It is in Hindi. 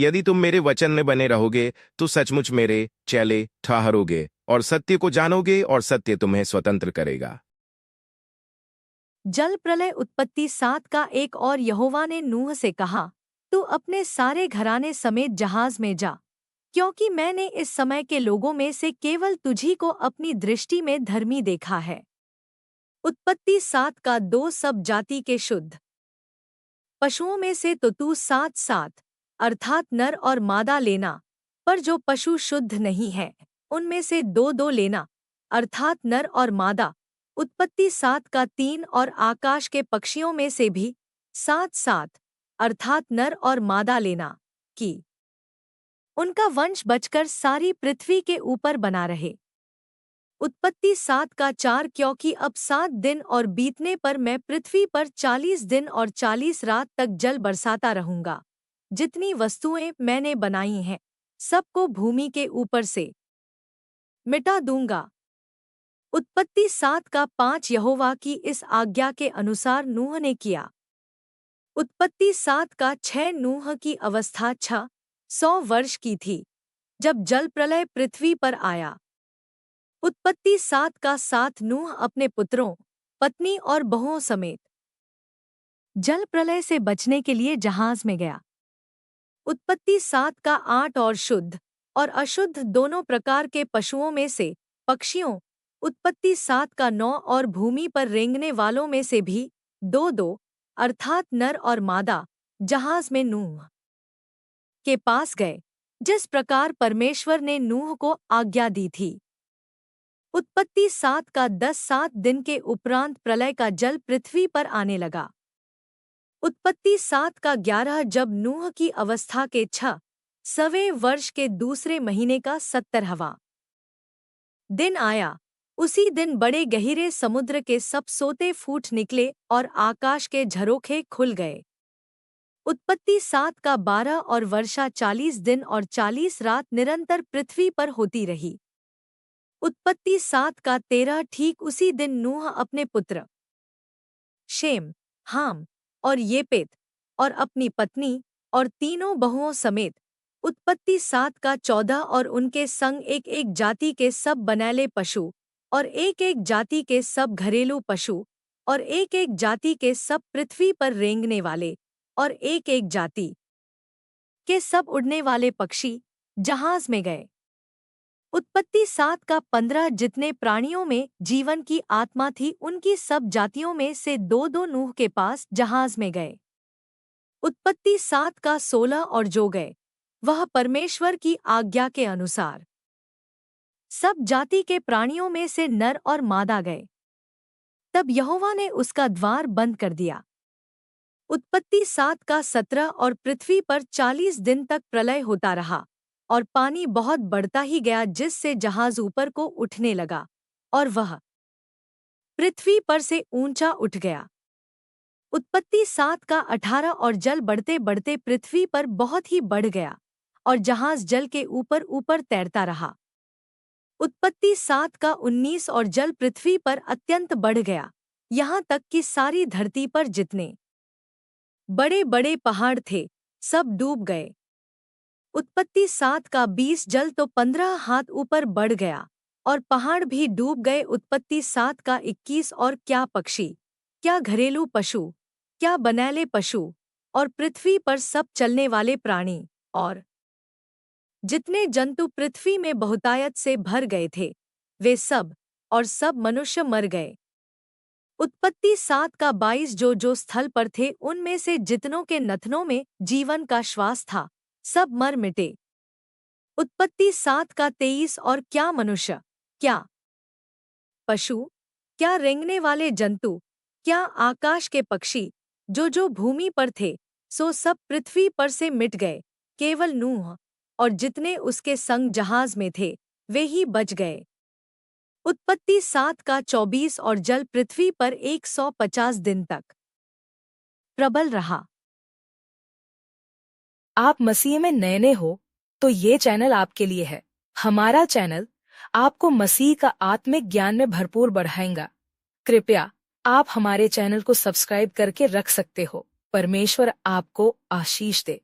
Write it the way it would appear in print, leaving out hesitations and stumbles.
यदि तुम मेरे वचन में बने रहोगे तो सचमुच मेरे चेले ठहरोगे और सत्य को जानोगे और सत्य तुम्हें स्वतंत्र करेगा। जल प्रलय उत्पत्ति 7 का एक और यहोवा ने नूह से कहा, तू अपने सारे घराने समेत जहाज में जा, क्योंकि मैंने इस समय के लोगों में से केवल तुझी को अपनी दृष्टि में धर्मी देखा है। उत्पत्ति 7 का 2 सब जाति के शुद्ध पशुओं में से तो तू 7 अर्थात नर और मादा लेना, पर जो पशु शुद्ध नहीं है उनमें से 2 लेना, अर्थात नर और मादा। उत्पत्ति 7 का 3 और आकाश के पक्षियों में से भी 7 अर्थात नर और मादा लेना, कि उनका वंश बचकर सारी पृथ्वी के ऊपर बना रहे। उत्पत्ति 7 का 4 क्योंकि अब 7 दिन और बीतने पर मैं पृथ्वी पर 40 दिन और 40 रात तक जल बरसाता रहूंगा। जितनी वस्तुएं मैंने बनाई हैं सबको भूमि के ऊपर से मिटा दूंगा। उत्पत्ति 7 का 5 यहोवा की इस आज्ञा के अनुसार नूह ने किया। उत्पत्ति 7 का 6 नूह की अवस्था 600 वर्ष की थी जब जल प्रलय पृथ्वी पर आया। उत्पत्ति 7 का 7 नूह अपने पुत्रों, पत्नी और बहुओं समेत जल प्रलय से बचने के लिए जहाज में गया। उत्पत्ति 7 का 8 और शुद्ध और अशुद्ध दोनों प्रकार के पशुओं में से पक्षियों। उत्पत्ति 7 का 9 और भूमि पर रेंगने वालों में से भी 2 अर्थात नर और मादा जहाज में नूह के पास गए, जिस प्रकार परमेश्वर ने नूह को आज्ञा दी थी। उत्पत्ति 7 का 10 7 दिन के उपरांत प्रलय का जल पृथ्वी पर आने लगा। उत्पत्ति 7 का 11 जब नूह की अवस्था के 6वें वर्ष के दूसरे महीने का 70वां दिन आया, उसी दिन बड़े गहरे समुद्र के सब सोते फूट निकले और आकाश के झरोखे खुल गए। उत्पत्ति 7 का 12 और वर्षा 40 दिन और 40 रात निरंतर पृथ्वी पर होती रही। उत्पत्ति 7 का 13 ठीक उसी दिन नूह अपने पुत्र शेम, हाम और येपेत और अपनी पत्नी और तीनों बहुओं समेत उत्पत्ति 7 का 14 और उनके संग एक एक जाति के सब बनैले पशु और एक एक जाति के सब घरेलू पशु और एक एक जाति के सब पृथ्वी पर रेंगने वाले और एक एक जाति के सब उड़ने वाले पक्षी जहाज में गए। उत्पत्ति 7 का 15 जितने प्राणियों में जीवन की आत्मा थी उनकी सब जातियों में से 2 नूह के पास जहाज में गए। उत्पत्ति 7 का 16 और जो गए वह परमेश्वर की आज्ञा के अनुसार सब जाति के प्राणियों में से नर और मादा गए। तब यहोवा ने उसका द्वार बंद कर दिया। उत्पत्ति 7 का 17 और पृथ्वी पर 40 दिन तक प्रलय होता रहा और पानी बहुत बढ़ता ही गया, जिससे जहाज ऊपर को उठने लगा और वह पृथ्वी पर से ऊंचा उठ गया। उत्पत्ति 7 का 18 और जल बढ़ते बढ़ते पृथ्वी पर बहुत ही बढ़ गया और जहाज जल के ऊपर ऊपर तैरता रहा। उत्पत्ति 7 का 19 और जल पृथ्वी पर अत्यंत बढ़ गया, यहाँ तक कि सारी धरती पर जितने बड़े बड़े पहाड़ थे सब डूब गए। उत्पत्ति 7 का 20 जल तो 15 हाथ ऊपर बढ़ गया और पहाड़ भी डूब गए। उत्पत्ति 7 का 21 और क्या पक्षी, क्या घरेलू पशु, क्या बनैले पशु और पृथ्वी पर सब चलने वाले प्राणी और जितने जंतु पृथ्वी में बहुतायत से भर गए थे वे सब और सब मनुष्य मर गए। उत्पत्ति 7 का 22 जो स्थल पर थे उनमें से जितनों के नथनों में जीवन का श्वास था सब मर मिटे। उत्पत्ति 7 का 23 और क्या मनुष्य, क्या पशु, क्या रेंगने वाले जंतु, क्या आकाश के पक्षी जो भूमि पर थे सो सब पृथ्वी पर से मिट गए, केवल नूह और जितने उसके संग जहाज में थे वे ही बच गए। उत्पत्ति 7 का 24 और जल पृथ्वी पर 150 दिन तक प्रबल रहा। आप मसीह में नए हो तो ये चैनल आपके लिए है। हमारा चैनल आपको मसीह का आत्मिक ज्ञान में भरपूर बढ़ाएगा। कृपया आप हमारे चैनल को सब्सक्राइब करके रख सकते हो। परमेश्वर आपको आशीष दे।